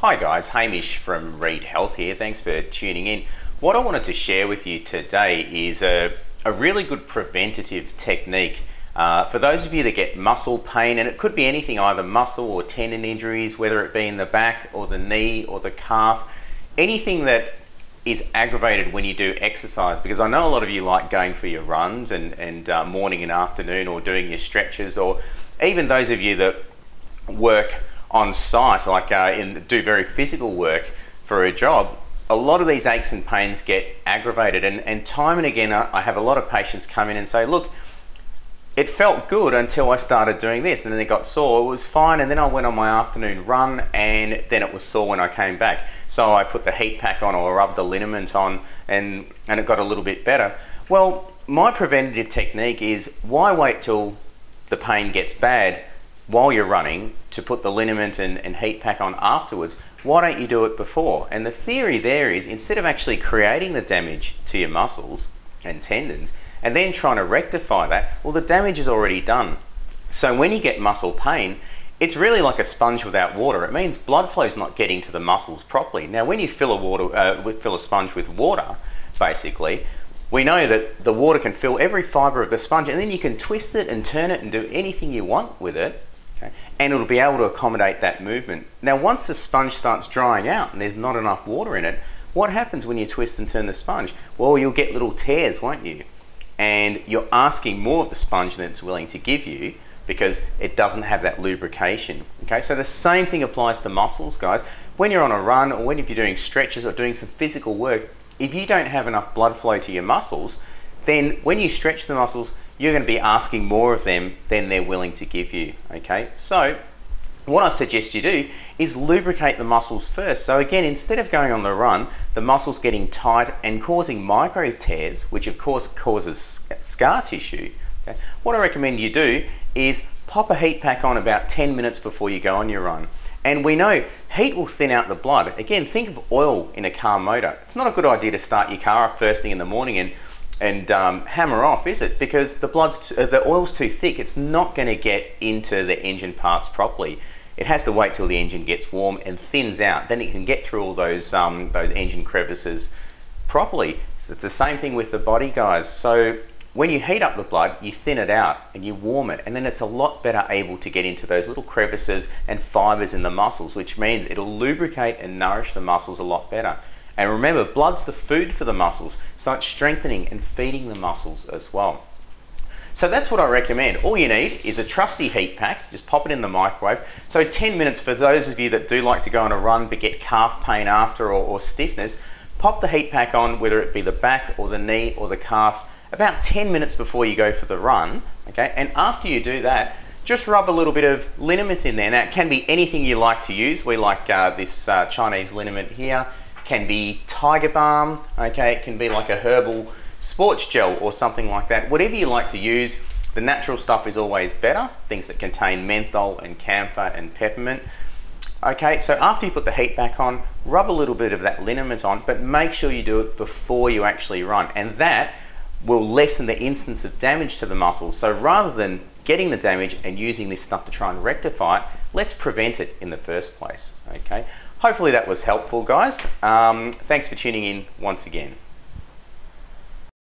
Hi guys, Hamish from Reed Health here. Thanks for tuning in. What I wanted to share with you today is a really good preventative technique for those of you that get muscle pain, and it could be anything, either muscle or tendon injuries, whether it be in the back or the knee or the calf, anything that is aggravated when you do exercise, because I know a lot of you like going for your runs and morning and afternoon, or doing your stretches, or even those of you that work on site, like do very physical work for a job. A lot of these aches and pains get aggravated, and time and again I have a lot of patients come in and say, look, it felt good until I started doing this, and then it got sore. It was fine, and then I went on my afternoon run and then it was sore when I came back. So I put the heat pack on or rubbed the liniment on and it got a little bit better. Well, my preventative technique is, why wait till the pain gets bad while you're running to put the liniment and heat pack on afterwards? Why don't you do it before? And the theory there is, instead of actually creating the damage to your muscles and tendons and then trying to rectify that, well, the damage is already done. So when you get muscle pain, it's really like a sponge without water. It means blood flow's not getting to the muscles properly. Now, when you fill a sponge with water, basically, we know that the water can fill every fibre of the sponge, and then you can twist it and turn it and do anything you want with it, okay? And it'll be able to accommodate that movement. Now, once the sponge starts drying out and there's not enough water in it, what happens when you twist and turn the sponge? Well, you'll get little tears, won't you? And you're asking more of the sponge than it's willing to give you, because it doesn't have that lubrication. Okay, so the same thing applies to muscles, guys. When you're on a run, or when if you're doing stretches or doing some physical work, if you don't have enough blood flow to your muscles, then when you stretch the muscles, you're going to be asking more of them than they're willing to give you. Okay, so what I suggest you do is lubricate the muscles first. So again, instead of going on the run, the muscles getting tight and causing micro tears, which of course causes scar tissue, okay, what I recommend you do is pop a heat pack on about 10 minutes before you go on your run. And we know heat will thin out the blood. Again, think of oil in a car motor. It's not a good idea to start your car up first thing in the morning and hammer off, is it? Because the oil's too thick. It's not going to get into the engine parts properly. It has to wait till the engine gets warm and thins out. Then it can get through all those engine crevices properly. So it's the same thing with the body, guys. So when you heat up the blood, you thin it out and you warm it, and then it's a lot better able to get into those little crevices and fibers in the muscles, which means it'll lubricate and nourish the muscles a lot better. And remember, blood's the food for the muscles, so it's strengthening and feeding the muscles as well. So that's what I recommend. All you need is a trusty heat pack. Just pop it in the microwave. So 10 minutes for those of you that do like to go on a run but get calf pain after, or stiffness. Pop the heat pack on, whether it be the back or the knee or the calf, about 10 minutes before you go for the run, okay? And after you do that, just rub a little bit of liniment in there. Now, it can be anything you like to use. We like this Chinese liniment here. It can be tiger balm, okay? It can be like a herbal sports gel or something like that. Whatever you like to use, the natural stuff is always better. Things that contain menthol and camphor and peppermint. Okay, so after you put the heat back on, rub a little bit of that liniment on, but make sure you do it before you actually run. And that will lessen the instance of damage to the muscles. So rather than getting the damage and using this stuff to try and rectify it, let's prevent it in the first place. Okay, hopefully that was helpful, guys. Thanks for tuning in once again.